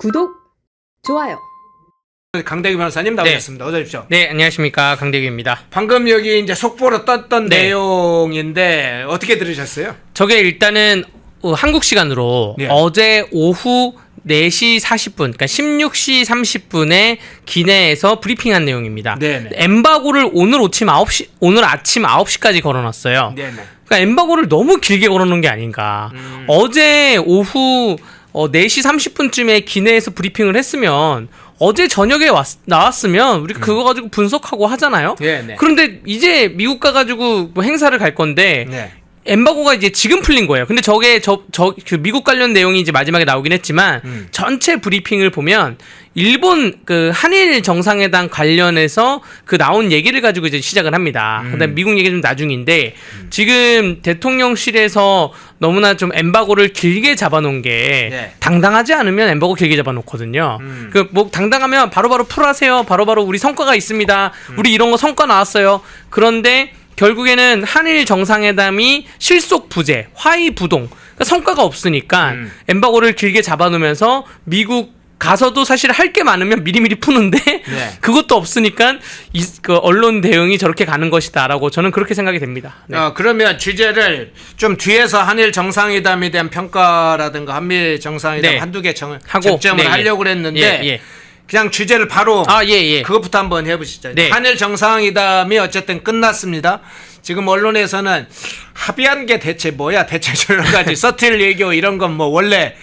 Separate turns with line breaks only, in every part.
구독, 좋아요.
강대규 변호사님 나오셨습니다. 어서 오십시오.
네, 안녕하십니까. 강대규입니다.
방금 여기 이제 속보로 떴던 내용인데 어떻게 들으셨어요?
저게 일단은 한국 시간으로 어제 오후 4시 40분, 그러니까 16시 30분에 기내에서 브리핑한 내용입니다. 네네. 엠바고를 오늘 아침 9시까지 걸어놨어요. 네네. 그러니까 엠바고를 너무 길게 걸어놓은 게 아닌가. 어제 오후 4시 30분쯤에 기내에서 브리핑을 했으면 어제 저녁에 나왔으면 우리가 그거 가지고 분석하고 하잖아요. 네네. 그런데 이제 미국 가가지고 뭐 행사를 갈 건데 네. 엠바고가 이제 지금 풀린 거예요. 근데 저게 그 미국 관련 내용이 이제 마지막에 나오긴 했지만 전체 브리핑을 보면 일본 그 한일 정상회담 관련해서 그 나온 얘기를 가지고 이제 시작을 합니다. 그다음 미국 얘기 좀 나중인데 지금 대통령실에서 너무나 좀 엠바고를 길게 잡아놓은 게 네. 당당하지 않으면 엠바고 길게 잡아놓거든요. 그 뭐 당당하면 바로바로 풀하세요. 바로바로 우리 성과가 있습니다. 우리 이런 거 성과 나왔어요. 그런데 결국에는 한일 정상회담이 실속 부재, 화의 부동, 그러니까 성과가 없으니까 엠바고를 길게 잡아놓으면서 미국 가서도 사실 할 게 많으면 미리미리 푸는데 네. 그것도 없으니까 그 언론 대응이 저렇게 가는 것이다라고 저는 그렇게 생각이 됩니다. 네.
그러면 주제를 좀 뒤에서 한일 정상회담에 대한 평가라든가 한미 정상회담
네.
한두 개 접점을
네,
하려고 그랬는데 그냥 주제를 바로 그것부터 한번 해보시죠. 네. 한일 정상회담이 어쨌든 끝났습니다. 지금 언론에서는 합의한 게 대체 뭐야? 대체 여러 가지 서틀 외교 이런 건 뭐 원래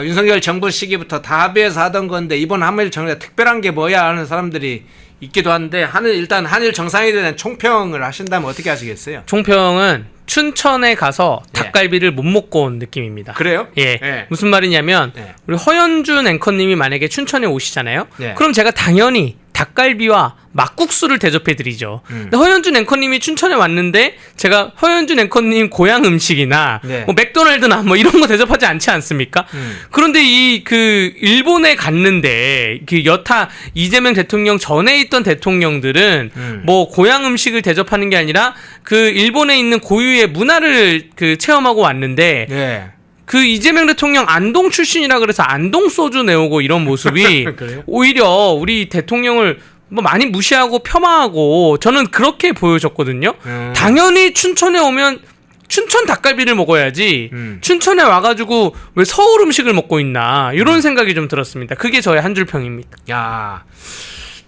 윤석열 정부 시기부터 다 합의해서 하던 건데 이번 한일 정상회담 특별한 게 뭐야 하는 사람들이 있기도 한데 일단 한일 정상회담에 대한 총평을 하신다면 어떻게 하시겠어요?
총평은 춘천에 가서 닭갈비를 못 먹고 온 느낌입니다.
그래요?
예. 네. 무슨 말이냐면 우리 허연준 앵커님이 만약에 춘천에 오시잖아요. 그럼 제가 당연히 닭갈비와 막국수를 대접해드리죠. 근데 허연준 앵커님이 춘천에 왔는데 제가 허연준 앵커님 고향 음식이나 뭐 맥도날드나 뭐 이런 거 대접하지 않지 않습니까? 그런데 일본에 갔는데 그 여타 이재명 대통령 전에 있던 대통령들은 뭐 고향 음식을 대접하는 게 아니라 그 일본에 있는 고유의 문화를 그 체험하고 왔는데 그 이재명 대통령 안동 출신이라 그래서 안동 소주 내오고 이런 모습이 오히려 우리 대통령을 뭐 많이 무시하고 폄하하고 저는 그렇게 보여졌거든요. 당연히 춘천에 오면 춘천 닭갈비를 먹어야지 춘천에 와가지고 왜 서울 음식을 먹고 있나 이런 생각이 좀 들었습니다. 그게 저의 한 줄 평입니다.
야,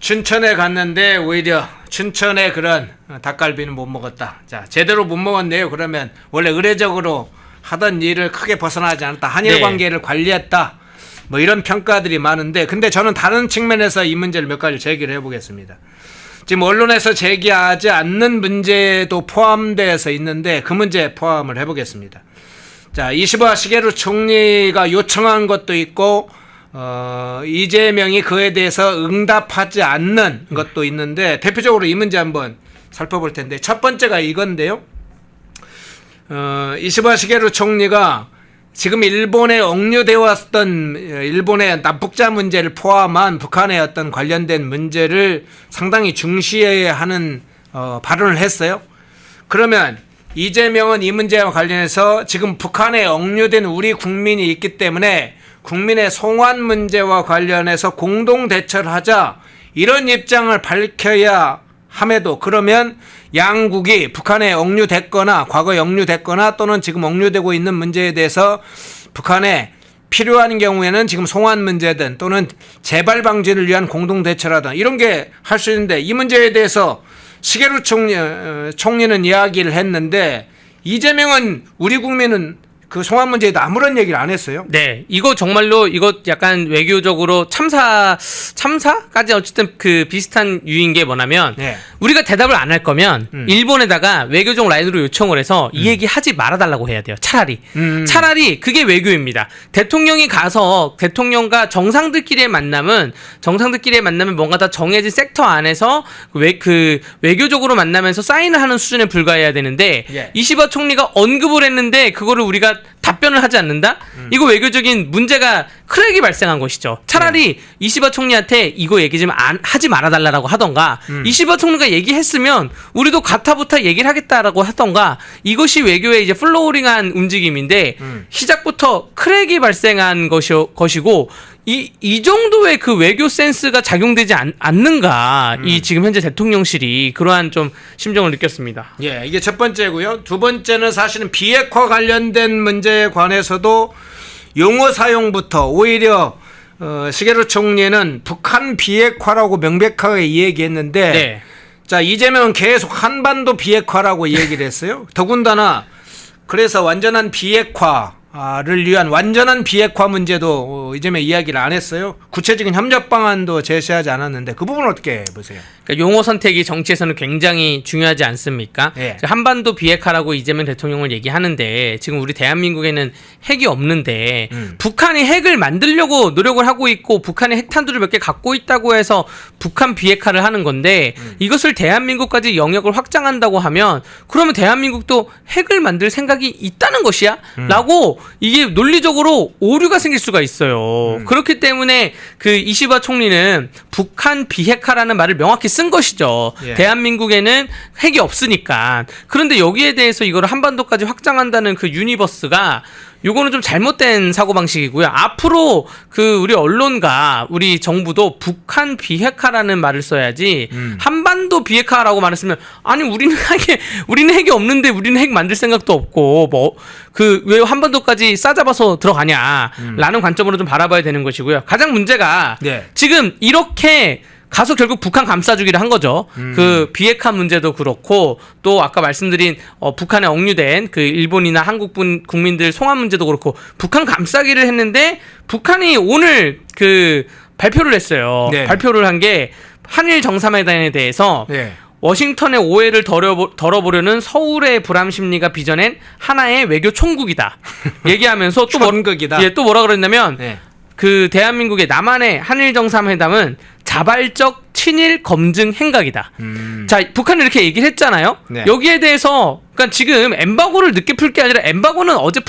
춘천에 갔는데 오히려 춘천에 그런 닭갈비는 못 먹었다. 자, 제대로 못 먹었네요. 그러면 원래 의례적으로 하던 일을 크게 벗어나지 않았다. 한일 관계를 관리했다. 뭐 이런 평가들이 많은데 근데 저는 다른 측면에서 이 문제를 몇 가지 제기를 해보겠습니다. 지금 언론에서 제기하지 않는 문제도 포함되어서 있는데 그 문제 포함을 해보겠습니다. 자, 이시바 시게루 총리가 요청한 것도 있고 이재명이 그에 대해서 응답하지 않는 것도 있는데 대표적으로 이 문제 한번 살펴볼 텐데 첫 번째가 이건데요. 이시바 시게루 총리가 지금 일본에 억류되어 왔던 일본의 납북자 문제를 포함한 북한의 어떤 관련된 문제를 상당히 중시해야 하는 발언을 했어요. 그러면 이재명은 이 문제와 관련해서 지금 북한에 억류된 우리 국민이 있기 때문에 국민의 송환 문제와 관련해서 공동 대처를 하자 이런 입장을 밝혀야 함에도 그러면 양국이 북한에 억류됐거나 과거에 억류됐거나 또는 지금 억류되고 있는 문제에 대해서 북한에 필요한 경우에는 지금 송환 문제든 또는 재발 방지를 위한 공동 대처라든 이런 게 할 수 있는데 이 문제에 대해서 시게루 총리는 이야기를 했는데 이재명은 우리 국민은 그 송환 문제에 대해 아무런 얘기를 안 했어요.
네, 이거 정말로 이거 약간 외교적으로 참사까지 어쨌든 그 비슷한 유인 게 뭐냐면 우리가 대답을 안 할 거면 일본에다가 외교적 라인으로 요청을 해서 이 얘기 하지 말아달라고 해야 돼요. 차라리 그게 외교입니다. 대통령이 가서 대통령과 정상들끼리의 만남은 뭔가 다 정해진 섹터 안에서 그 외교적으로 만나면서 사인을 하는 수준에 불과해야 되는데 이시바 총리가 언급을 했는데 그거를 우리가 답변을 하지 않는다? 이거 외교적인 문제가 크랙이 발생한 것이죠. 차라리 이시바 총리한테 이거 얘기 좀 하지 말아달라고 하던가 이시바 총리가 얘기했으면 우리도 가타부타 얘기를 하겠다라고 하던가 이것이 외교의 이제 플로우링한 움직임인데 시작부터 크랙이 발생한 것이고 이 정도의 그 외교 센스가 작용되지 않는가 이 지금 현재 대통령실이 그러한 좀 심정을 느꼈습니다.
예, 이게 첫 번째고요. 두 번째는 사실은 비핵화 관련된 문제에 관해서도 용어 사용부터 오히려 시게루 총리는 북한 비핵화라고 명백하게 이야기했는데
네.
자 이재명은 계속 한반도 비핵화라고 얘기를 했어요. 더군다나 그래서 완전한 비핵화를 위한 완전한 비핵화 문제도 이재명 이야기를 안 했어요. 구체적인 협력 방안도 제시하지 않았는데 그 부분은 어떻게 보세요?
그러니까 용어 선택이 정치에서는 굉장히 중요하지 않습니까?
예.
한반도 비핵화라고 이재명 대통령을 얘기하는데 지금 우리 대한민국에는 핵이 없는데 북한이 핵을 만들려고 노력을 하고 있고 북한이 핵탄두를 몇 개 갖고 있다고 해서 북한 비핵화를 하는 건데 이것을 대한민국까지 영역을 확장한다고 하면 그러면 대한민국도 핵을 만들 생각이 있다는 것이야? 라고 이게 논리적으로 오류가 생길 수가 있어요. 그렇기 때문에 그 이시바 총리는 북한 비핵화라는 말을 명확히 쓴 것이죠.
예.
대한민국에는 핵이 없으니까. 그런데 여기에 대해서 이걸 한반도까지 확장한다는 그 유니버스가 요거는 좀 잘못된 사고방식이고요. 앞으로 그 우리 언론과 우리 정부도 북한 비핵화라는 말을 써야지 한반도 비핵화라고 말했으면 아니 우리는 핵이 없는데 우리는 핵 만들 생각도 없고 뭐 그 왜 한반도까지 싸잡아서 들어가냐라는 관점으로 좀 바라봐야 되는 것이고요. 가장 문제가
네.
지금 이렇게 가서 결국 북한 감싸주기를 한 거죠. 그 비핵화 문제도 그렇고 또 아까 말씀드린 북한에 억류된 그 일본이나 한국 국민들 송환 문제도 그렇고 북한 감싸기를 했는데 북한이 오늘 그 발표를 했어요.
네.
발표를 한 게 한일 정상회담에 대해서
네.
워싱턴의 오해를 덜어보려는 서울의 불안 심리가 빚어낸 하나의 외교 총국이다. 얘기하면서 또
총국이다.
또 뭐라 그랬냐면
네.
그 대한민국의 남한의 한일 정상회담은 자발적 친일 검증 행각이다. 자, 북한은 이렇게 얘기를 했잖아요.
네.
여기에 대해서 그러니까 지금 엠바고를 늦게 풀 게 아니라 엠바고는 어제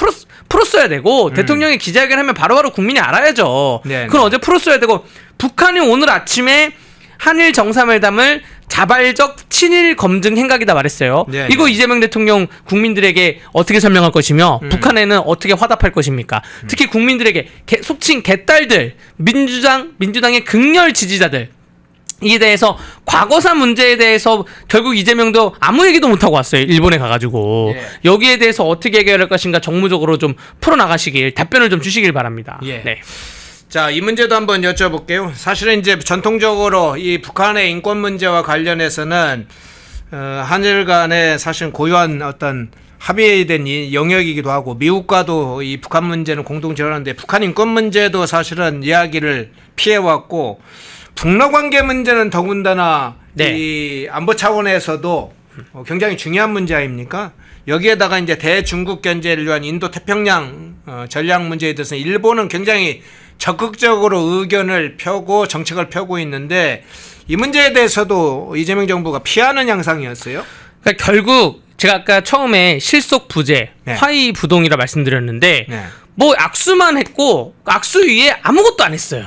풀었어야 되고 대통령이 기자회견하면 바로바로 국민이 알아야죠.
네,
그건 어제 풀었어야 되고 북한이 오늘 아침에 한일 정상회담을 자발적 친일 검증 행각이다 말했어요.
네,
이거
네.
이재명 대통령 국민들에게 어떻게 설명할 것이며 북한에는 어떻게 화답할 것입니까? 특히 국민들에게 속칭 개딸들, 민주당의 극렬 지지자들 이에 대해서 과거사 문제에 대해서 결국 이재명도 아무 얘기도 못하고 왔어요. 일본에 가가지고
예.
여기에 대해서 어떻게 해결할 것인가 정무적으로 좀 풀어나가시길 답변을 좀 주시길 바랍니다.
예.
네.
자, 이 문제도 한번 여쭤볼게요. 사실은 이제 전통적으로 이 북한의 인권 문제와 관련해서는 한일 간에 사실 고유한 어떤 합의된 이 영역이기도 하고 미국과도 이 북한 문제는 공동 지원하는데 북한 인권 문제도 사실은 이야기를 피해왔고 북러 관계 문제는 더군다나
네.
이 안보 차원에서도 굉장히 중요한 문제 아닙니까? 여기에다가 이제 대중국 견제를 위한 인도 태평양 전략 문제에 대해서 일본은 굉장히 적극적으로 의견을 펴고 정책을 펴고 있는데 이 문제에 대해서도 이재명 정부가 피하는 양상이었어요.
그러니까 결국 제가 아까 처음에 실속 부재,
네.
화의 부동이라 말씀드렸는데
네.
뭐 악수만 했고 악수 위에 아무것도 안 했어요.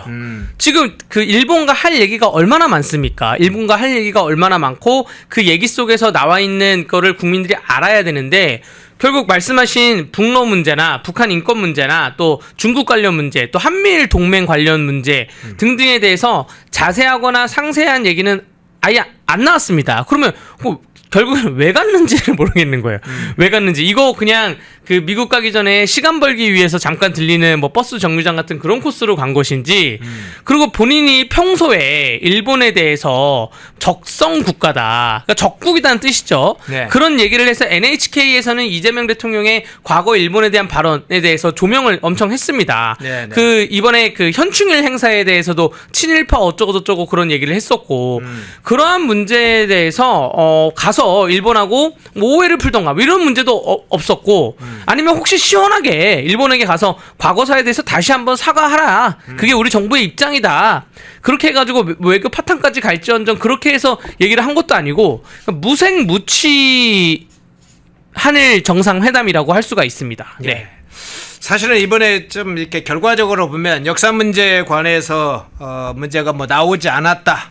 지금 그 일본과 할 얘기가 얼마나 많습니까? 일본과 할 얘기가 얼마나 많고 그 얘기 속에서 나와 있는 거를 국민들이 알아야 되는데 결국 말씀하신 북러 문제나 북한 인권 문제나 또 중국 관련 문제 또 한미일 동맹 관련 문제 등등에 대해서 자세하거나 상세한 얘기는 아예 안 나왔습니다. 그러면 결국은 왜 갔는지를 모르겠는 거예요. 왜 갔는지. 이거 그냥 그 미국 가기 전에 시간 벌기 위해서 잠깐 들리는 뭐 버스 정류장 같은 그런 코스로 간 것인지 그리고 본인이 평소에 일본에 대해서 적성 국가다. 그러니까 적국이라는 뜻이죠.
네.
그런 얘기를 해서 NHK에서는 이재명 대통령의 과거 일본에 대한 발언에 대해서 조명을 엄청 했습니다.
네, 네.
그 이번에 그 현충일 행사에 대해서도 친일파 어쩌고저쩌고 그런 얘기를 했었고 그러한 문제에 대해서 가서 일본하고 뭐 오해를 풀던가 뭐 이런 문제도 없었고 아니면 혹시 시원하게 일본에게 가서 과거사에 대해서 다시 한번 사과하라. 그게 우리 정부의 입장이다. 그렇게 해가지고 외교 파탄까지 갈지언정 그렇게 해서 얘기를 한 것도 아니고 무생무치 한일 정상회담이라고 할 수가 있습니다. 네.
예. 사실은 이번에 좀 이렇게 결과적으로 보면 역사 문제에 관해서 문제가 뭐 나오지 않았다.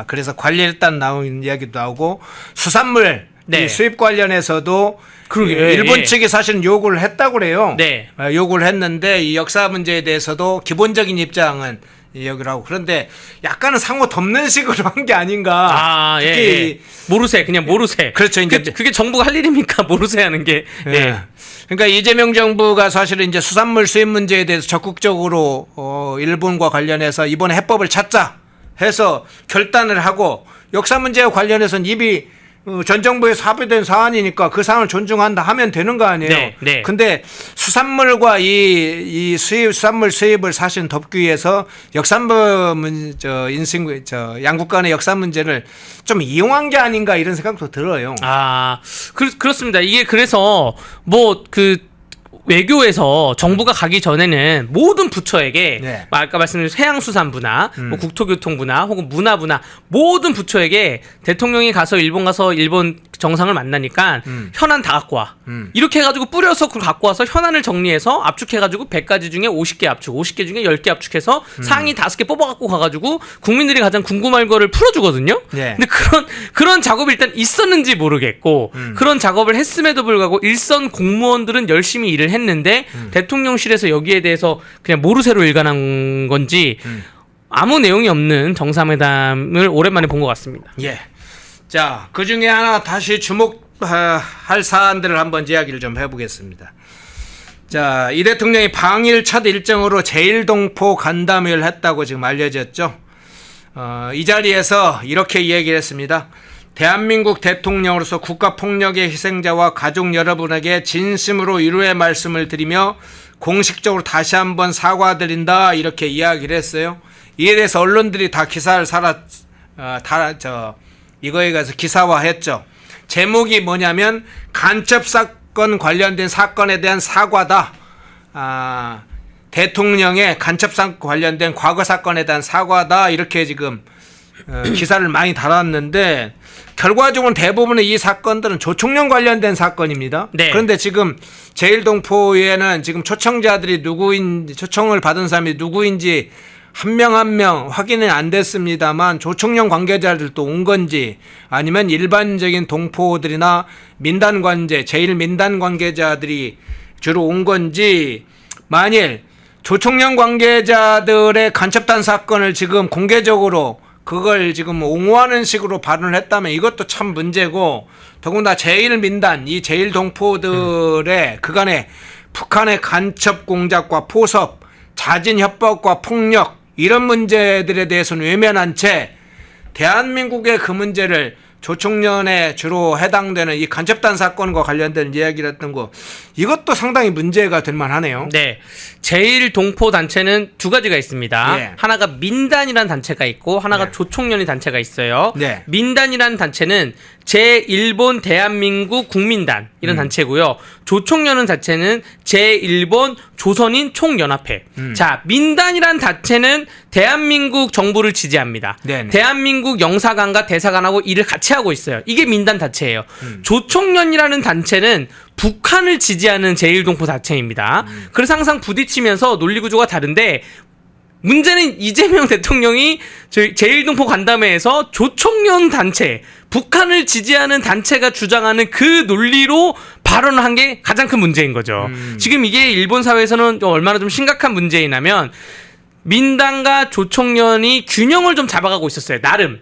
그래서 관리했다는 나온 이야기도 나오고 수산물 이 수입 관련해서도 일본 측이 사실은 요구를 했다고 그래요.
네.
요구를 했는데 이 역사 문제에 대해서도 기본적인 입장은 여기를 하고 그런데 약간은 상호 덮는 식으로 한 게 아닌가.
특히 모르세 그냥 모르세.
그렇죠. 이제
그게 정부가 할 일입니까? 모르세 하는 게.
그러니까 이재명 정부가 사실은 이제 수산물 수입 문제에 대해서 적극적으로 일본과 관련해서 이번에 해법을 찾자 해서 결단을 하고 역사 문제와 관련해서는 이미 전 정부에서 합의된 사안이니까 그 사안을 존중한다 하면 되는 거 아니에요.
네.
근데 수산물과 이 수산물 수입을 사실 덮기 위해서 양국 간의 역사 문제를 좀 이용한 게 아닌가 이런 생각도 들어요.
그렇습니다. 이게 그래서 외교에서 정부가 가기 전에는 모든 부처에게 아까 말씀드린 해양수산부나 뭐 국토교통부나 혹은 문화부나 모든 부처에게 대통령이 가서 일본 정상을 만나니까 현안 다 갖고 와. 이렇게 해가지고 뿌려서 그걸 갖고 와서 현안을 정리해서 압축해가지고 100가지 중에 50개 압축, 50개 중에 10개 압축해서 상위 5개 뽑아갖고 가가지고 국민들이 가장 궁금할 거를 풀어주거든요. 근데 그런 작업이 일단 있었는지 모르겠고 그런 작업을 했음에도 불구하고 일선 공무원들은 열심히 일을 했는데 대통령실에서 여기에 대해서 그냥 모르쇠로 일관한 건지 아무 내용이 없는 정상회담을 오랜만에 본 것 같습니다.
자, 그 중에 하나 다시 주목할 사안들을 한번 이야기를 좀 해보겠습니다. 자, 이 대통령이 방일 첫 일정으로 제1동포 간담회를 했다고 지금 알려졌죠. 이 자리에서 이렇게 이야기를 했습니다. 대한민국 대통령으로서 국가폭력의 희생자와 가족 여러분에게 진심으로 위로의 말씀을 드리며 공식적으로 다시 한번 사과드린다 이렇게 이야기를 했어요. 이에 대해서 언론들이 다 기사를 이거에 가서 기사화했죠. 제목이 뭐냐면 간첩 사건 관련된 사건에 대한 사과다. 대통령의 간첩 사건 관련된 과거 사건에 대한 사과다. 이렇게 지금 기사를 많이 달았는데 결과적으로 대부분의 이 사건들은 조총련 관련된 사건입니다. 그런데 지금 제1동포에는 지금 초청자들이 초청을 받은 사람이 누구인지 한 명 한 명 확인이 안 됐습니다만 조총련 관계자들도 온 건지 아니면 일반적인 동포들이나 제1민단 관계자들이 주로 온 건지 만일 조총련 관계자들의 간첩단 사건을 지금 공개적으로 그걸 지금 옹호하는 식으로 발언을 했다면 이것도 참 문제고 더군다나 제1민단 이 제1동포들의 그간의 북한의 간첩 공작과 포섭 자진 협박과 폭력 이런 문제들에 대해서는 외면한 채 대한민국의 그 문제를 조총련에 주로 해당되는 이 간첩단 사건과 관련된 이야기를 했던 거 이것도 상당히 문제가 될 만하네요.
제1동포 단체는 두 가지가 있습니다. 하나가 민단이라는 단체가 있고 하나가 조총련이 단체가 있어요. 민단이라는 단체는 제1본 대한민국 국민단 이런 단체고요. 조총련은 자체는 제1본 조선인 총연합회. 자, 민단이란 단체는 대한민국 정부를 지지합니다. 대한민국 영사관과 대사관하고 일을 같이 하고 있어요. 이게 민단 단체예요. 조총련이라는 단체는 북한을 지지하는 제1동포 단체입니다. 그래서 항상 부딪히면서 논리구조가 다른데 문제는 이재명 대통령이 제1동포 간담회에서 조총련 단체, 북한을 지지하는 단체가 주장하는 그 논리로 발언을 한 게 가장 큰 문제인 거죠. 지금 이게 일본 사회에서는 얼마나 좀 심각한 문제이냐면 민단과 조총련이 균형을 좀 잡아가고 있었어요. 나름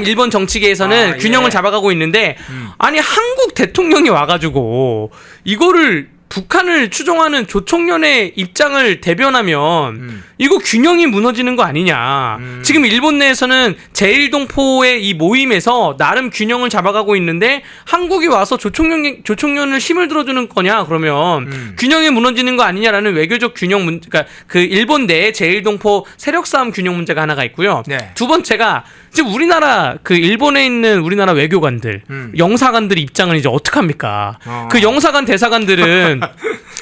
일본 정치계에서는 균형을 잡아가고 있는데 아니 한국 대통령이 와가지고 이거를 북한을 추종하는 조총련의 입장을 대변하면 이거 균형이 무너지는 거 아니냐. 지금 일본 내에서는 제1동포의 이 모임에서 나름 균형을 잡아가고 있는데 한국이 와서 조총련을 힘을 들어주는 거냐 그러면 균형이 무너지는 거 아니냐라는 외교적 균형 문제, 그러니까 그 일본 내에 제1동포 세력 싸움 균형 문제가 하나가 있고요. 두 번째가 지금 우리나라 그 일본에 있는 우리나라 외교관들, 영사관들 입장은 이제 어떡합니까? 그 영사관 대사관들은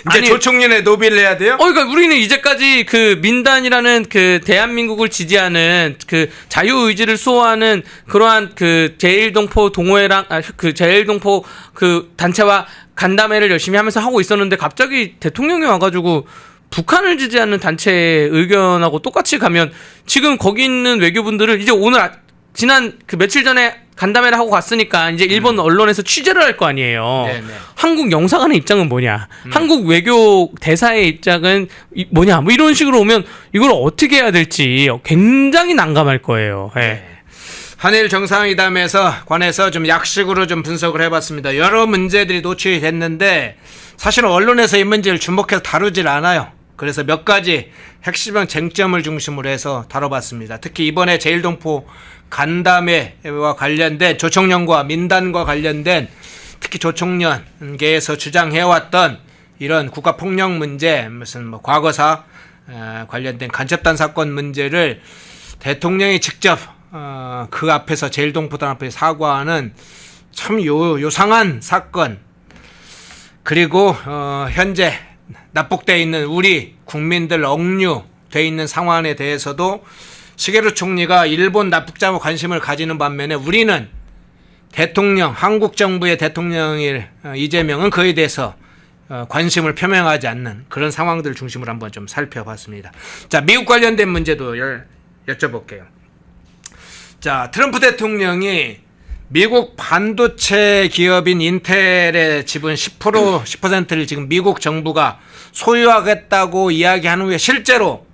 이제 조총련에 노비를 해야 돼요?
그러니까 우리는 이제까지 그 민단이라는 그 대한민국을 지지하는 그 자유의지를 수호하는 그러한 그 제1동포 동호회랑 그 제1동포 그 단체와 간담회를 열심히 하면서 하고 있었는데 갑자기 대통령이 와가지고 북한을 지지하는 단체의 의견하고 똑같이 가면 지금 거기 있는 외교분들을 이제 오늘 지난 그 며칠 전에 간담회를 하고 갔으니까 이제 일본 언론에서 취재를 할 거 아니에요.
네네.
한국 영사관의 입장은 뭐냐? 한국 외교 대사의 입장은 뭐냐? 뭐 이런 식으로 오면 이걸 어떻게 해야 될지 굉장히 난감할 거예요. 네.
한일 정상회담에서 관해서 좀 약식으로 좀 분석을 해봤습니다. 여러 문제들이 노출이 됐는데 사실은 언론에서 이 문제를 주목해서 다루질 않아요. 그래서 몇 가지 핵심적 쟁점을 중심으로 해서 다뤄봤습니다. 특히 이번에 제일동포 간담회와 관련된 조총련과 민단과 관련된 특히 조총련계에서 주장해왔던 이런 국가폭력 문제, 무슨 뭐 과거사 관련된 간첩단 사건 문제를 대통령이 직접 그 앞에서 제일동포단 앞에 사과하는 참 요상한 사건, 그리고 현재 납북돼 있는 우리 국민들 억류돼 있는 상황에 대해서도 시게루 총리가 일본 납북자와 관심을 가지는 반면에 우리는 대통령, 한국 정부의 대통령일 이재명은 그에 대해서 관심을 표명하지 않는 그런 상황들을 중심으로 한번 좀 살펴봤습니다. 자, 미국 관련된 문제도 여쭤볼게요. 자, 트럼프 대통령이 미국 반도체 기업인 인텔의 지분 10%를 지금 미국 정부가 소유하겠다고 이야기한 후에 실제로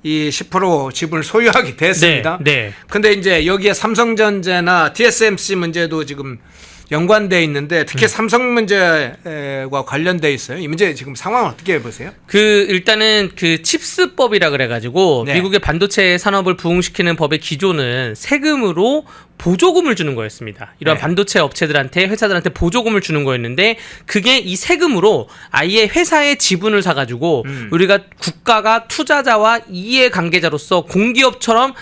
이 10% 지분을 소유하게 됐습니다.
네.
근데 이제 여기에 삼성전자나 TSMC 문제도 지금 연관돼 있는데 특히 삼성 문제와 관련돼 있어요. 이 문제 지금 상황 어떻게 보세요?
일단은 그 칩스법이라 그래가지고
네.
미국의 반도체 산업을 부흥시키는 법의 기조는 세금으로 보조금을 주는 거였습니다. 이러한
네.
반도체 업체들한테, 회사들한테 보조금을 주는 거였는데 그게 이 세금으로 아예 회사의 지분을 사가지고 우리가 국가가 투자자와 이해 관계자로서 공기업처럼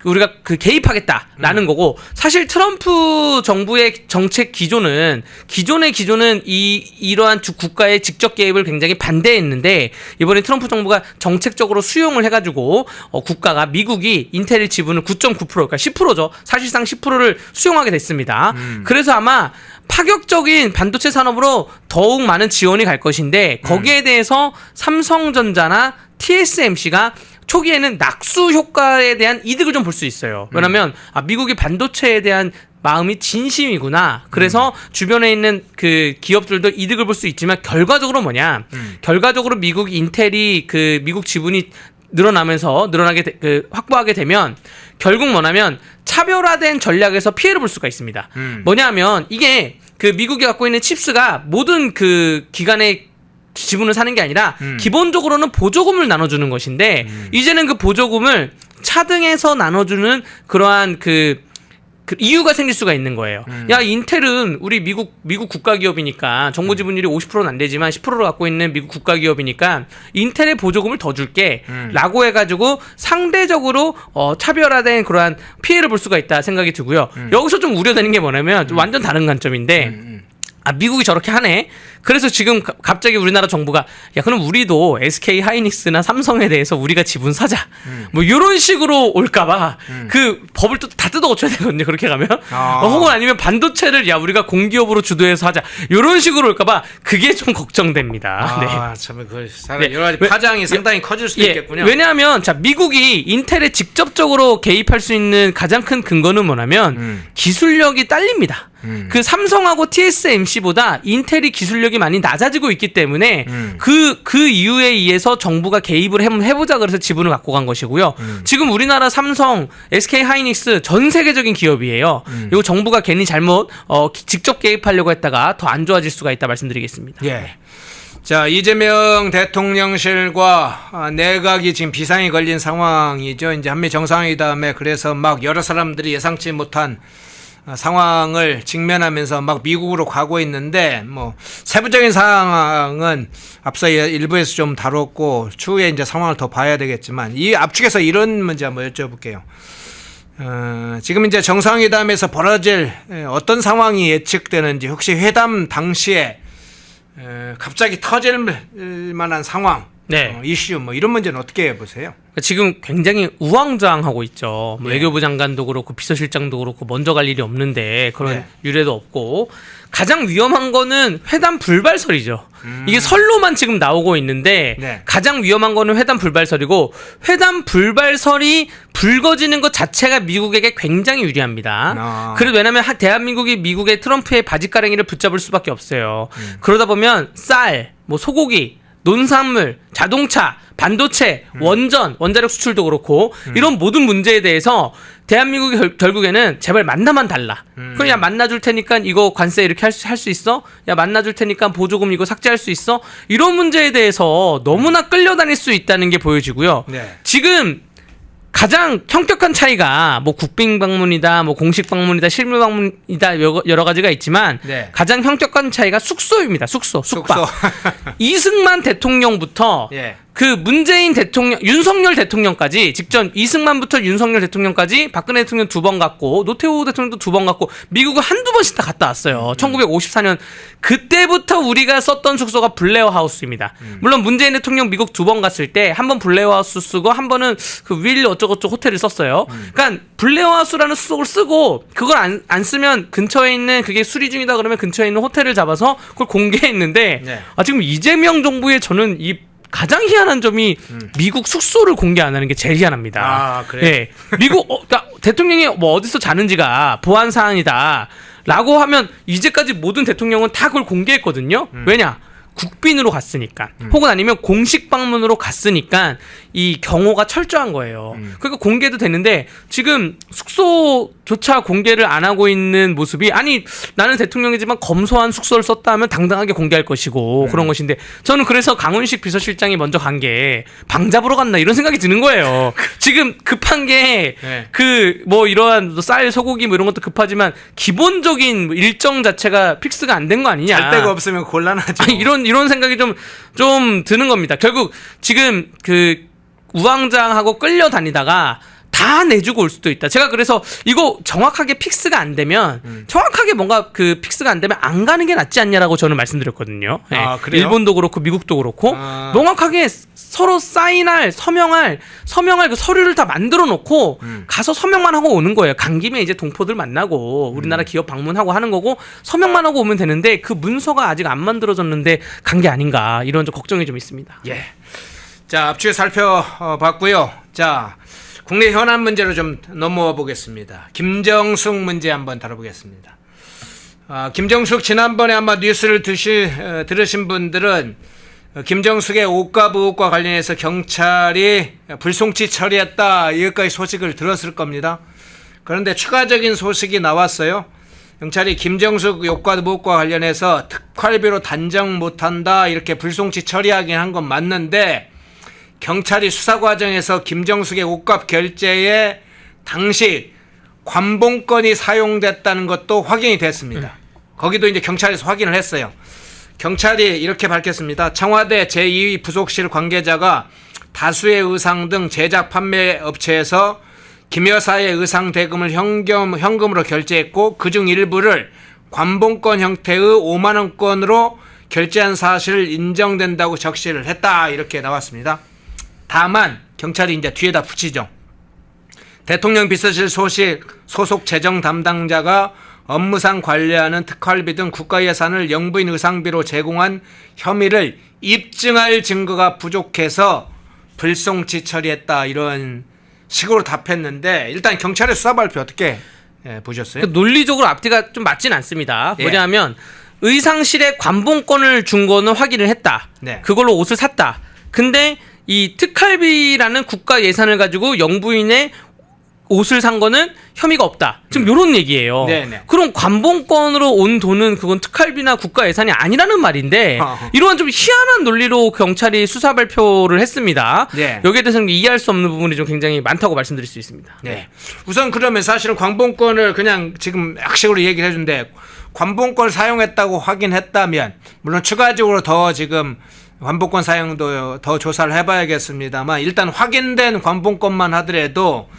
우리가 그 개입하겠다라는 거고, 사실 트럼프 정부의 정책 기조는 기존의 기조는 이러한 국가의 직접 개입을 굉장히 반대했는데 이번에 트럼프 정부가 정책적으로 수용을 해가지고 국가가 미국이 인텔 지분을 9.9% 그러니까 10%죠. 사실상 10%를 수용하게 됐습니다. 그래서 아마 파격적인 반도체 산업으로 더욱 많은 지원이 갈 것인데 거기에 대해서 삼성전자나 TSMC가 초기에는 낙수 효과에 대한 이득을 좀 볼 수 있어요. 왜냐하면 미국이 반도체에 대한 마음이 진심이구나. 그래서 주변에 있는 그 기업들도 이득을 볼 수 있지만 결과적으로 뭐냐? 결과적으로 미국 인텔이 그 미국 지분이 확보하게 되면 결국 뭐냐면 차별화된 전략에서 피해를 볼 수가 있습니다. 뭐냐면 이게 그 미국이 갖고 있는 칩스가 모든 그 기관의 지분을 사는 게 아니라 기본적으로는 보조금을 나눠주는 것인데 이제는 그 보조금을 차등해서 나눠주는 그러한 그 이유가 생길 수가 있는 거예요. 야, 인텔은 우리 미국 국가기업이니까 정부 지분율이 50%는 안 되지만 10%를 갖고 있는 미국 국가기업이니까 인텔의 보조금을 더 줄게 라고 해가지고 상대적으로 차별화된 그러한 피해를 볼 수가 있다 생각이 들고요. 여기서 좀 우려되는 게 뭐냐면 완전 다른 관점인데 미국이 저렇게 하네. 그래서 지금 갑자기 우리나라 정부가 야 그럼 우리도 SK 하이닉스나 삼성에 대해서 우리가 지분 사자. 뭐 이런 식으로 올까봐 그 법을 또 다 뜯어 고쳐야 되거든요. 그렇게 가면 혹은 아니면 반도체를 야 우리가 공기업으로 주도해서 하자. 이런 식으로 올까봐 그게 좀 걱정됩니다.
참 그 여러 가지 파장이 상당히 커질 수도 있겠군요.
왜냐하면 자 미국이 인텔에 직접적으로 개입할 수 있는 가장 큰 근거는 뭐냐면 기술력이 딸립니다. 그 삼성하고 TSMC보다 인텔이 기술력이 많이 낮아지고 있기 때문에 그 이유에 의해서 정부가 개입을 해보자 그래서 지분을 갖고 간 것이고요. 지금 우리나라 삼성, SK 하이닉스 전 세계적인 기업이에요. 이거 정부가 괜히 잘못 직접 개입하려고 했다가 더 안 좋아질 수가 있다 말씀드리겠습니다.
예. 자, 이재명 대통령실과 내각이 지금 비상이 걸린 상황이죠. 이제 한미 정상회담에 그래서 막 여러 사람들이 예상치 못한 상황을 직면하면서 막 미국으로 가고 있는데 뭐 세부적인 상황은 앞서 일부에서 좀 다뤘고 추후에 이제 상황을 더 봐야 되겠지만 이 압축해서 이런 문제 한번 여쭤볼게요. 지금 이제 정상회담에서 벌어질 어떤 상황이 예측되는지 혹시 회담 당시에 갑자기 터질 만한 상황, 이슈 뭐 이런 문제는 어떻게 보세요?
지금 굉장히 우왕좌왕하고 있죠. 뭐 외교부 장관도 그렇고 비서실장도 그렇고 먼저 갈 일이 없는데 그런 유례도 없고 가장 위험한 거는 회담 불발설이죠. 이게 설로만 지금 나오고 있는데 가장 위험한 거는 회담 불발설이고 회담 불발설이 불거지는 것 자체가 미국에게 굉장히 유리합니다. 그래도 왜냐하면 대한민국이 미국의 트럼프의 바지가랑이를 붙잡을 수밖에 없어요. 그러다 보면 쌀, 뭐 소고기, 농산물, 자동차, 반도체, 원자력 수출도 그렇고 이런 모든 문제에 대해서 대한민국이 결국에는 제발 만나만 달라. 그럼 야 만나줄 테니까 이거 관세 이렇게 할 수 있어? 야 만나줄 테니까 보조금 이거 삭제할 수 있어? 이런 문제에 대해서 너무나 끌려다닐 수 있다는 게 보여지고요. 지금 가장 현격한 차이가 뭐 국빈 방문이다, 뭐 공식 방문이다, 실무 방문이다 여러 가지가 있지만 가장 현격한 차이가 숙소입니다. 숙박. 이승만 대통령부터 그 문재인 대통령, 윤석열 대통령까지 직전 이승만부터 윤석열 대통령까지 박근혜 대통령 2번 갔고 노태우 대통령도 2번 갔고 미국을 한두 번씩 다 갔다 왔어요. 1954년 그때부터 우리가 썼던 숙소가 블레어 하우스입니다. 물론 문재인 대통령 미국 2번 갔을 때 한 번 블레어 하우스 쓰고 한 번은 그 윌 어쩌고저쩌고 호텔을 썼어요. 그러니까 블레어 하우스라는 숙소를 쓰고 그걸 안 쓰면 근처에 있는 그게 수리 중이다 그러면 근처에 있는 호텔을 잡아서 그걸 공개했는데 지금 이재명 정부의 저는 이 가장 희한한 점이 미국 숙소를 공개 안 하는 게 제일 희한합니다.
아, 그래요?
미국 그러니까 대통령이 뭐 어디서 자는지가 보안 사안이다라고 하면 이제까지 모든 대통령은 다 그걸 공개했거든요. 왜냐? 국빈으로 갔으니까 혹은 아니면 공식 방문으로 갔으니까 이 경호가 철저한 거예요. 그러니까 공개도 되는데 지금 숙소조차 공개를 안 하고 있는 모습이 아니 나는 대통령이지만 검소한 숙소를 썼다 하면 당당하게 공개할 것이고 그런 것인데 저는 그래서 강훈식 비서실장이 먼저 간 게 방 잡으러 갔나 이런 생각이 드는 거예요. 지금 급한 게 그 뭐 이러한 쌀 소고기 뭐 이런 것도 급하지만 기본적인 일정 자체가 픽스가 안 된 거 아니냐.
갈 데가 없으면 곤란하죠.
아니, 이런 생각이 좀 드는 겁니다. 결국 지금 그 우왕좌왕하고 끌려다니다가 다 내주고 올 수도 있다. 제가 그래서 이거 정확하게 픽스가 안 되면 정확하게 뭔가 그 픽스가 안 되면 안 가는 게 낫지 않냐라고 저는 말씀드렸거든요.
아, 그래요?
일본도 그렇고 미국도 그렇고 명확하게 서로 사인할 서명할 그 서류를 다 만들어 놓고 가서 서명만 하고 오는 거예요. 간 김에 이제 동포들 만나고 우리나라 기업 방문하고 하는 거고 서명만 하고 오면 되는데 그 문서가 아직 안 만들어졌는데 간 게 아닌가 이런 좀 걱정이 좀 있습니다.
예. 자, 앞뒤에 살펴봤고요. 자, 국내 현안 문제로 좀 넘어와 보겠습니다. 김정숙 문제 한번 다뤄보겠습니다. 김정숙 지난번에 아마 뉴스를 들으신 분들은 김정숙의 옷값 의혹과 관련해서 경찰이 불송치 처리했다 여기까지 소식을 들었을 겁니다. 그런데 추가적인 소식이 나왔어요. 경찰이 김정숙 옷값 의혹과 관련해서 특활비로 단정 못한다 이렇게 불송치 처리하긴 한 건 맞는데 경찰이 수사 과정에서 김정숙의 옷값 결제에 당시 관봉권이 사용됐다는 것도 확인이 됐습니다. 거기도 이제 경찰에서 확인을 했어요. 경찰이 이렇게 밝혔습니다. 청와대 제2위 부속실 관계자가 다수의 의상 등 제작 판매 업체에서 김 여사의 의상 대금을 현금으로 결제했고 그중 일부를 관봉권 형태의 5만 원권으로 결제한 사실을 인정된다고 적시를 했다 이렇게 나왔습니다. 다만 경찰이 이제 뒤에다 붙이죠. 대통령 비서실 소속 재정 담당자가 업무상 관리하는 특활비 등 국가 예산을 영부인 의상비로 제공한 혐의를 입증할 증거가 부족해서 불송치 처리했다 이런 식으로 답했는데 일단 경찰의 수사 발표 어떻게 보셨어요?
논리적으로 앞뒤가 좀 맞진 않습니다. 뭐냐면 의상실에 관봉권을 준 거는 확인을 했다. 그걸로 옷을 샀다. 근데 이 특활비라는 국가 예산을 가지고 영부인의 옷을 산 거는 혐의가 없다. 지금 이런 얘기예요. 그럼 관봉권으로 온 돈은 그건 특활비나 국가 예산이 아니라는 말인데 이러한 좀 희한한 논리로 경찰이 수사 발표를 했습니다. 여기에 대해서는 이해할 수 없는 부분이 좀 굉장히 많다고 말씀드릴 수 있습니다.
우선 그러면 사실은 관봉권을 그냥 지금 약식으로 얘기를 해준데 관봉권을 사용했다고 확인했다면 물론 추가적으로 더 지금 관봉권 사용도 더 조사를 해봐야겠습니다만 일단 확인된 관봉권만 하더라도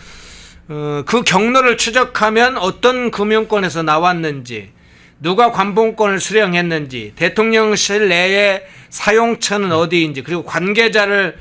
그 경로를 추적하면 어떤 금융권에서 나왔는지 누가 관봉권을 수령했는지 대통령실 내의 사용처는 어디인지 그리고 관계자를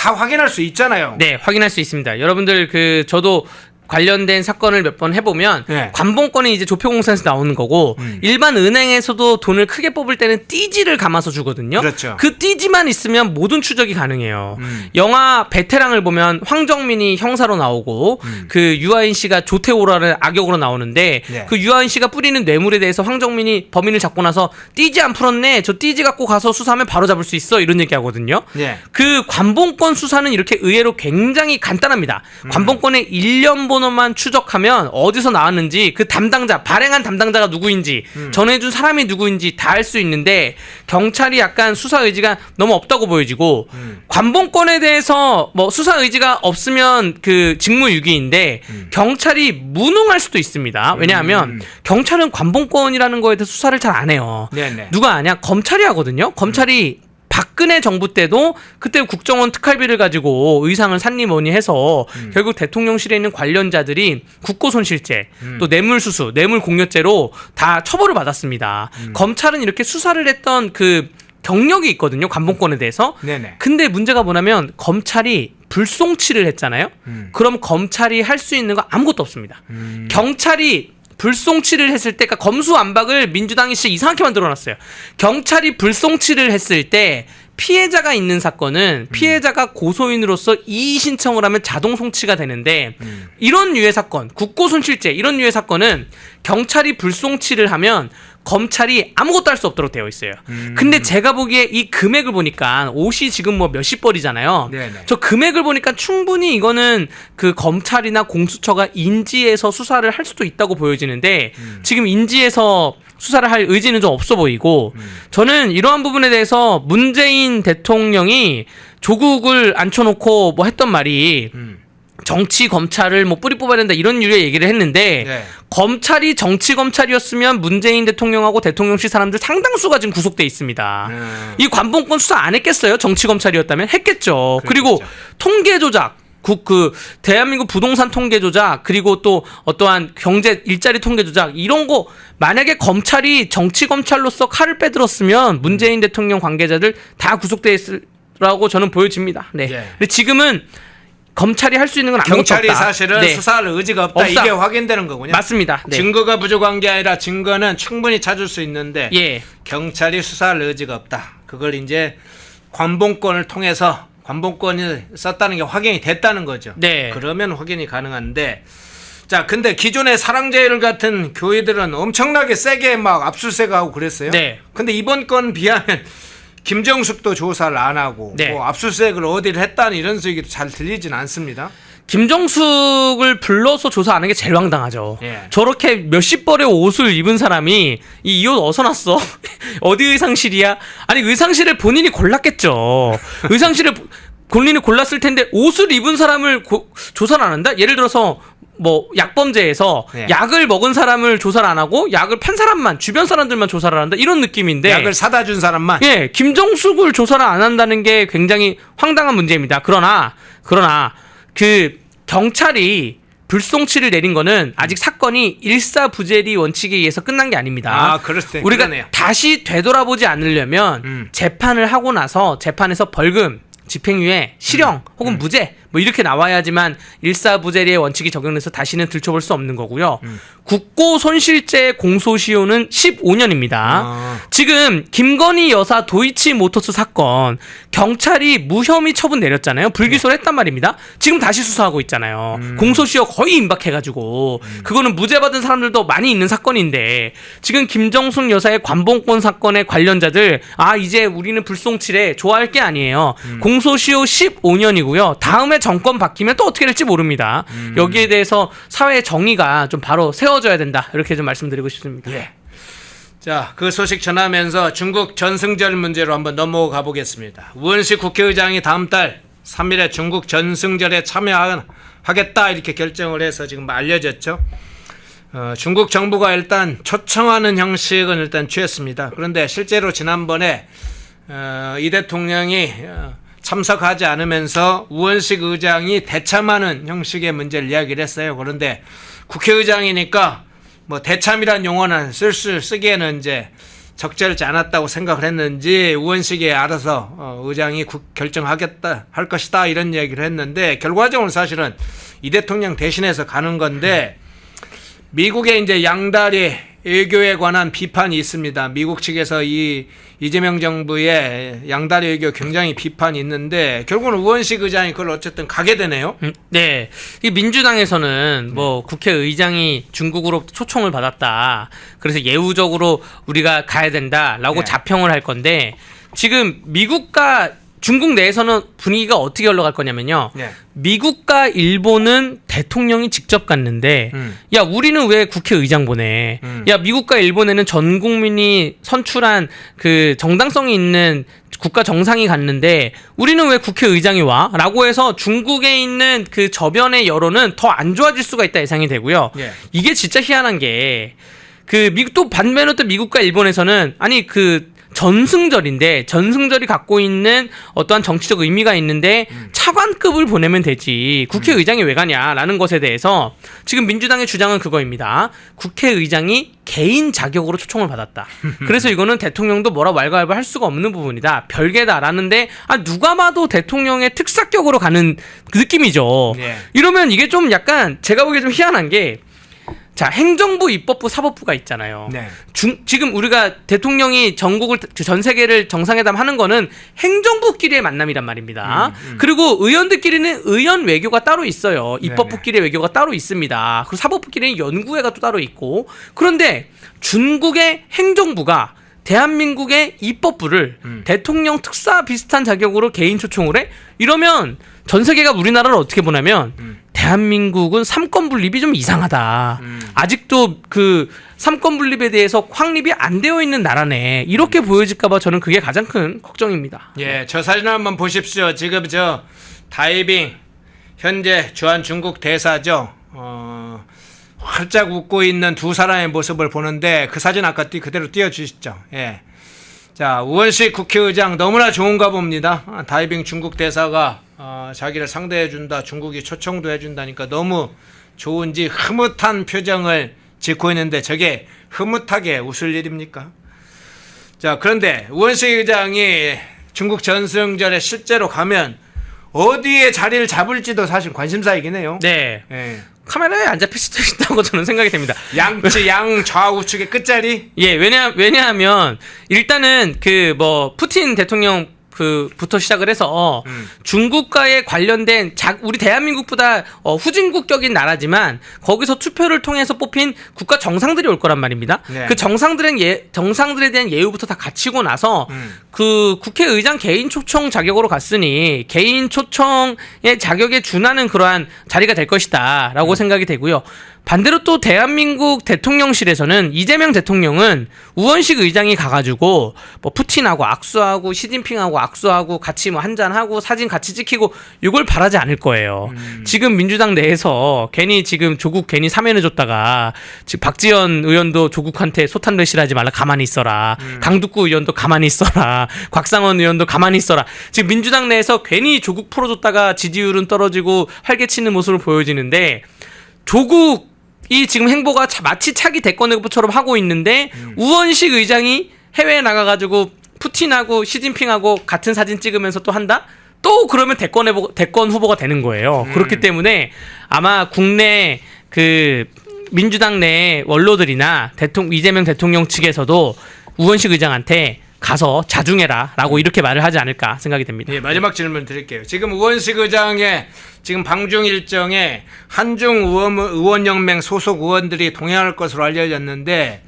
다 확인할 수 있잖아요.
네, 확인할 수 있습니다. 여러분들 저도 관련된 사건을 몇 번 해보면
네.
관본권이 이제 조폐공사에서 나오는 거고 일반 은행에서도 돈을 크게 뽑을 때는 띠지를 감아서 주거든요.
그렇죠.
그 띠지만 있으면 모든 추적이 가능해요. 영화 베테랑을 보면 황정민이 형사로 나오고 그 유아인 씨가 조태호라는 악역으로 나오는데
네.
그 유아인 씨가 뿌리는 뇌물에 대해서 황정민이 범인을 잡고 나서 띠지 안 풀었네. 저 띠지 갖고 가서 수사하면 바로 잡을 수 있어. 이런 얘기 하거든요.
네.
그 관본권 수사는 이렇게 의외로 굉장히 간단합니다. 관본권의 일련 번호만 추적하면 어디서 나왔는지 그 담당자, 발행한 담당자가 누구인지 전해준 사람이 누구인지 다 알 수 있는데 경찰이 약간 수사 의지가 너무 없다고 보여지고 관본권에 대해서 뭐 수사 의지가 없으면 그 직무유기인데 경찰이 무능할 수도 있습니다. 왜냐하면 경찰은 관본권이라는 거에 대해서 수사를 잘 안 해요.
네네.
누가 아냐? 검찰이 하거든요. 검찰이 박근혜 정부 때도 그때 국정원 특활비를 가지고 의상을 샀니 뭐니 해서 결국 대통령실에 있는 관련자들이 국고손실죄 또 뇌물수수, 뇌물공여죄로 다 처벌을 받았습니다. 검찰은 이렇게 수사를 했던 그 경력이 있거든요. 관본권에 대해서.
네네.
근데 문제가 뭐냐면 검찰이 불송치를 했잖아요. 그럼 검찰이 할 수 있는 거 아무것도 없습니다. 경찰이 불송치를 했을 때, 그러니까 검수완박을 민주당이 진짜 이상하게 만들어놨어요. 경찰이 불송치를 했을 때 피해자가 있는 사건은 피해자가 고소인으로서 이의 신청을 하면 자동 송치가 되는데 이런 류의 사건, 국고손실죄 이런 류의 사건은 경찰이 불송치를 하면 검찰이 아무것도 할 수 없도록 되어 있어요. 근데 제가 보기에 이 금액을 보니까 옷이 지금 뭐 몇십 벌이잖아요.
네네.
저 금액을 보니까 충분히 이거는 그 검찰이나 공수처가 인지해서 수사를 할 수도 있다고 보여지는데 지금 인지해서 수사를 할 의지는 좀 없어 보이고 저는 이러한 부분에 대해서 문재인 대통령이 조국을 앉혀놓고 뭐 했던 말이 정치 검찰을 뭐 뿌리 뽑아야 된다 이런 유의 얘기를 했는데
네.
검찰이 정치 검찰이었으면 문재인 대통령하고 대통령실 사람들 상당수가 지금 구속돼 있습니다. 이 관본권 수사 안 했겠어요? 정치 검찰이었다면 했겠죠. 그리고 통계 조작, 그 대한민국 부동산 통계 조작 그리고 또 어떠한 경제 일자리 통계 조작 이런 거 만약에 검찰이 정치 검찰로서 칼을 빼들었으면 문재인 대통령 관계자들 다 구속돼 있으라고 저는 보여집니다. 네.
예.
근데 지금은 검찰이 할 수 있는 건 아무것도
경찰이
없다.
사실은
네.
수사할 의지가 없다.
없다.
이게 확인되는 거군요.
맞습니다. 네.
증거가 부족한 게 아니라 증거는 충분히 찾을 수 있는데
예.
경찰이 수사할 의지가 없다. 그걸 이제 관본권을 통해서 관본권을 썼다는 게 확인이 됐다는 거죠.
네.
그러면 확인이 가능한데 자, 근데 기존의 사랑제일 같은 교회들은 엄청나게 세게 막 압수수색하고 그랬어요.
네.
근데 이번 건 비하면 김정숙도 조사를 안 하고
네.
뭐 압수수색을 어디를 했다는 이런 얘기도 잘 들리진 않습니다.
김정숙을 불러서 조사 안 하는 게 제일 황당하죠.
예.
저렇게 몇십 벌의 옷을 입은 사람이 이 옷 어디서 났어? 어디 의상실이야? 아니 의상실을 본인이 골랐겠죠. 의상실을 본인이 골랐을 텐데 옷을 입은 사람을 조사를 안 한다? 예를 들어서 뭐 약범죄에서
네.
약을 먹은 사람을 조사를 안 하고 약을 판 사람만 주변 사람들만 조사를 한다 이런 느낌인데
약을 사다 준 사람만.
예, 김정숙을 조사를 안 한다는 게 굉장히 황당한 문제입니다. 그러나 그 경찰이 불송치를 내린 거는 아직 사건이 일사부재리 원칙에 의해서 끝난 게 아닙니다.
아, 그렇습니다.
우리가
그러네요.
다시 되돌아보지 않으려면 재판을 하고 나서 재판에서 벌금, 집행유예, 실형 혹은 무죄 뭐 이렇게 나와야지만 일사부재리의 원칙이 적용돼서 다시는 들춰볼 수 없는 거고요. 국고손실죄 공소시효는 15년입니다. 지금 김건희 여사 도이치모터스 사건 경찰이 무혐의 처분 내렸잖아요. 불기소를 했단 말입니다. 지금 다시 수사하고 있잖아요. 공소시효 거의 임박해가지고 그거는 무죄 받은 사람들도 많이 있는 사건인데 지금 김정숙 여사의 관본권 사건의 관련자들 이제 우리는 불송치래 좋아할 게 아니에요. 공소시효 15년이고요. 다음에 정권 바뀌면 또 어떻게 될지 모릅니다. 여기에 대해서 사회의 정의가 좀 바로 세워져야 된다. 이렇게 좀 말씀드리고 싶습니다.
예. 자, 그 소식 전하면서 중국 전승절 문제로 한번 넘어가 보겠습니다. 우원식 국회의장이 다음 달 3일에 중국 전승절에 참여하겠다 이렇게 결정을 해서 지금 알려졌죠. 중국 정부가 일단 초청하는 형식은 일단 취했습니다. 그런데 실제로 지난번에 이 대통령이 참석하지 않으면서 우원식 의장이 대참하는 형식의 문제를 이야기를 했어요. 그런데 국회의장이니까 뭐 대참이란 용어는 쓰기에는 이제 적절치 않았다고 생각을 했는지 우원식이 알아서 의장이 결정하겠다 할 것이다 이런 얘기를 했는데 결과적으로 사실은 이 대통령 대신해서 가는 건데 미국의 이제 양다리 외교에 관한 비판이 있습니다. 미국 측에서 이 이재명 정부의 양다리 외교 굉장히 비판이 있는데 결국은 우원식 의장이 그걸 어쨌든 가게 되네요.
네, 이 민주당에서는 뭐 국회의장이 중국으로 초청을 받았다. 그래서 예우적으로 우리가 가야 된다라고 자평을 할 건데 지금 미국과 중국 내에서는 분위기가 어떻게 흘러갈 거냐면요. 미국과 일본은 대통령이 직접 갔는데 야 우리는 왜 국회의장 보내? 야 미국과 일본에는 전 국민이 선출한 그 정당성이 있는 국가 정상이 갔는데 우리는 왜 국회의장이 와? 라고 해서 중국에 있는 그 저변의 여론은 더 안 좋아질 수가 있다 예상이 되고요. 이게 진짜 희한한 게 그 미국 또 반면에 또 미국과 일본에서는 아니 그 전승절인데 전승절이 갖고 있는 어떠한 정치적 의미가 있는데 차관급을 보내면 되지 국회의장이 왜 가냐라는 것에 대해서 지금 민주당의 주장은 그거입니다. 국회의장이 개인 자격으로 초청을 받았다. 그래서 이거는 대통령도 뭐라 왈가왈부 할 수가 없는 부분이다. 별개다라는데 누가 봐도 대통령의 특사격으로 가는 그 느낌이죠. 이러면 이게 좀 약간 제가 보기에 좀 희한한 게 자, 행정부, 입법부, 사법부가 있잖아요. 지금 우리가 대통령이 전국을 전 세계를 정상회담 하는 거는 행정부끼리의 만남이란 말입니다. 그리고 의원들끼리는 의원 외교가 따로 있어요. 입법부끼리의 외교가 따로 있습니다. 그리고 사법부끼리는 연구회가 또 따로 있고. 그런데 중국의 행정부가 대한민국의 입법부를 대통령 특사 비슷한 자격으로 개인 초청을 해? 이러면 전 세계가 우리나라를 어떻게 보냐면 대한민국은 삼권 분립이 좀 이상하다. 아직도 그 삼권 분립에 대해서 확립이 안 되어 있는 나라네. 이렇게 보여질까봐 저는 그게 가장 큰 걱정입니다.
예, 저 사진을 한번 보십시오. 지금 저 다이빙 현재 주한 중국 대사죠. 활짝 웃고 있는 두 사람의 모습을 보는데 그 사진 아까 그대로 띄워주시죠. 예. 자, 우원식 국회의장 너무나 좋은가 봅니다. 다이빙 중국 대사가 자기를 상대해준다, 중국이 초청도 해준다니까 너무 좋은지 흐뭇한 표정을 짓고 있는데 저게 흐뭇하게 웃을 일입니까? 자, 그런데 우원식 의장이 중국 전승절에 실제로 가면 어디에 자리를 잡을지도 사실 관심사이긴 해요.
네. 카메라에 안 잡힐 수도 있다고 저는 생각이 됩니다.
양 좌우측의 끝자리?
예, 왜냐하면 일단은 그 뭐 푸틴 대통령 부터 시작을 해서 중국과의 관련된 우리 대한민국보다 후진국격인 나라지만 거기서 투표를 통해서 뽑힌 국가 정상들이 올 거란 말입니다. 그 정상들에 대한 예우부터 다 갖추고 나서 그 국회의장 개인 초청 자격으로 갔으니 개인 초청의 자격에 준하는 그러한 자리가 될 것이다라고 생각이 되고요. 반대로 또 대한민국 대통령실에서는 이재명 대통령은 우원식 의장이 가가지고 뭐 푸틴하고 악수하고 시진핑하고 악수하고 같이 뭐 한잔하고 사진 같이 찍히고 이걸 바라지 않을 거예요. 지금 민주당 내에서 괜히 지금 조국 괜히 사면해줬다가 지금 박지원 의원도 조국한테 소탄배실하지 말라 가만히 있어라. 강두구 의원도 가만히 있어라. 곽상원 의원도 가만히 있어라. 지금 민주당 내에서 괜히 조국 풀어줬다가 지지율은 떨어지고 활개치는 모습을 보여지는데 조국이 지금 행보가 마치 차기 대권 후보처럼 하고 있는데 우원식 의장이 해외에 나가가지고 푸틴하고 시진핑하고 같은 사진 찍으면서 또 한다? 또 그러면 대권 후보가 되는 거예요. 그렇기 때문에 아마 국내 그 민주당 내 원로들이나 이재명 대통령 측에서도 우원식 의장한테 가서 자중해라 라고 이렇게 말을 하지 않을까 생각이 됩니다.
예, 마지막 질문 드릴게요. 지금 우원식 의장의 지금 방중 일정에 한중 의원연맹 소속 의원들이 동행할 것으로 알려졌는데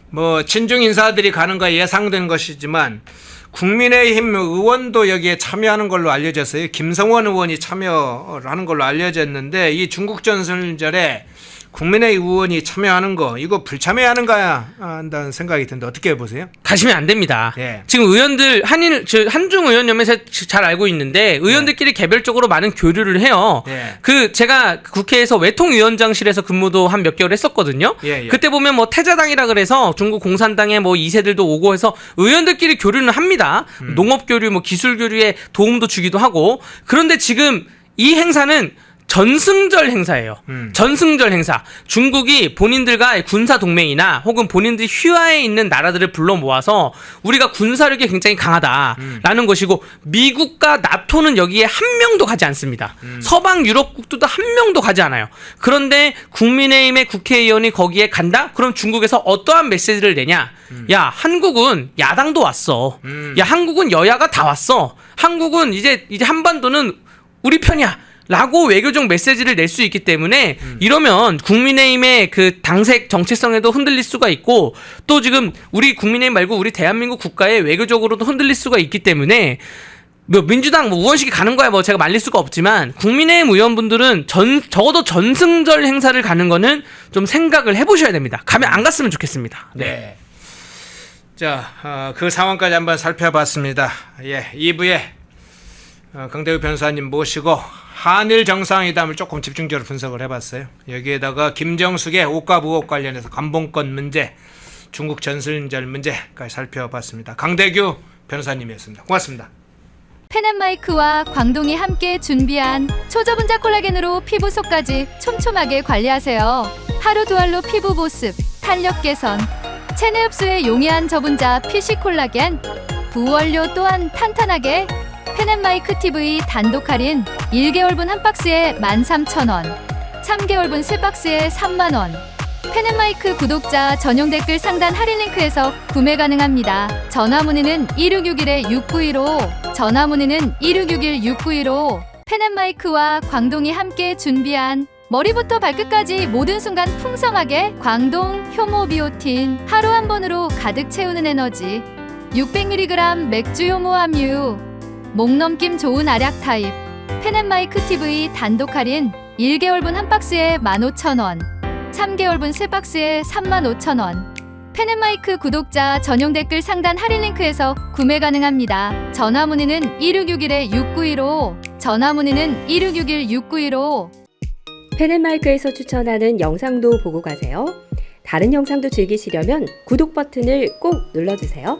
뭐 친중 인사들이 가는 거 예상된 것이지만 국민의힘 의원도 여기에 참여하는 걸로 알려졌어요. 김성원 의원이 참여를 하는 걸로 알려졌는데 이 중국 전승절에 국민의힘 의원이 참여하는 거 이거 불참해야 한다는 생각이 드는데 어떻게 보세요?
가시면 안 됩니다. 지금 의원들 한중 의원연맹에서 잘 알고 있는데 의원들끼리 개별적으로 많은 교류를 해요. 그 제가 국회에서 외통위원장실에서 근무도 한 몇 개월 했었거든요. 그때 보면 뭐 태자당이라 그래서 중국 공산당의 뭐 2세들도 오고 해서 의원들끼리 교류는 합니다. 농업 교류, 뭐 기술 교류에 도움도 주기도 하고. 그런데 지금 이 행사는 전승절 행사예요. 전승절 행사. 중국이 본인들과 군사 동맹이나 혹은 본인들이 휴하에 있는 나라들을 불러 모아서 우리가 군사력이 굉장히 강하다라는 것이고, 미국과 나토는 여기에 한 명도 가지 않습니다. 서방 유럽국들도 한 명도 가지 않아요. 그런데 국민의힘의 국회의원이 거기에 간다? 그럼 중국에서 어떠한 메시지를 내냐? 야, 한국은 야당도 왔어. 야, 한국은 여야가 다 왔어. 한국은 이제 한반도는 우리 편이야 라고 외교적 메시지를 낼 수 있기 때문에, 이러면 국민의힘의 그 당색 정체성에도 흔들릴 수가 있고, 또 지금 우리 국민의힘 말고 우리 대한민국 국가의 외교적으로도 흔들릴 수가 있기 때문에, 뭐 민주당 뭐 우원식이 가는 거야 뭐 제가 말릴 수가 없지만, 국민의힘 의원분들은 적어도 전승절 행사를 가는 거는 좀 생각을 해보셔야 됩니다. 가면 안 갔으면 좋겠습니다.
네. 자, 그 상황까지 한번 살펴봤습니다. 예, 2부에 강대우 변호사님 모시고 한일 정상회담을 조금 집중적으로 분석을 해봤어요. 여기에다가 김정숙의 옷값 의혹 관련해서 감봉권 문제, 중국 전승절 문제까지 살펴봤습니다. 강대규 변호사님이었습니다. 고맙습니다.
펜앤마이크와 광동이 함께 준비한 초저분자 콜라겐으로 피부 속까지 촘촘하게 관리하세요. 하루 두 알로 피부 보습, 탄력 개선, 체내 흡수에 용이한 저분자 PC 콜라겐, 부원료 또한 탄탄하게. 펜앤마이크 TV 단독 할인 1개월분 한 박스에 13,000원, 3개월분 3박스에 30,000원. 펜앤마이크 구독자 전용 댓글 상단 할인 링크에서 구매 가능합니다. 전화 문의는 1661-6915, 전화 문의는 1661-6915. 펜앤마이크와 광동이 함께 준비한 머리부터 발끝까지 모든 순간 풍성하게 광동 효모 비오틴, 하루 한 번으로 가득 채우는 에너지. 600mg 맥주 효모 함유, 목 넘김 좋은 알약 타입. 펜앤마이크 TV 단독 할인 1개월분 한 박스에 15,000원, 3개월분 3박스에 35,000원. 펜앤마이크 구독자 전용 댓글 상단 할인 링크에서 구매 가능합니다. 전화 문의는 1661-6915, 전화 문의는 1661-6915.
펜앤마이크에서 추천하는 영상도 보고 가세요. 다른 영상도 즐기시려면 구독 버튼을 꼭 눌러주세요.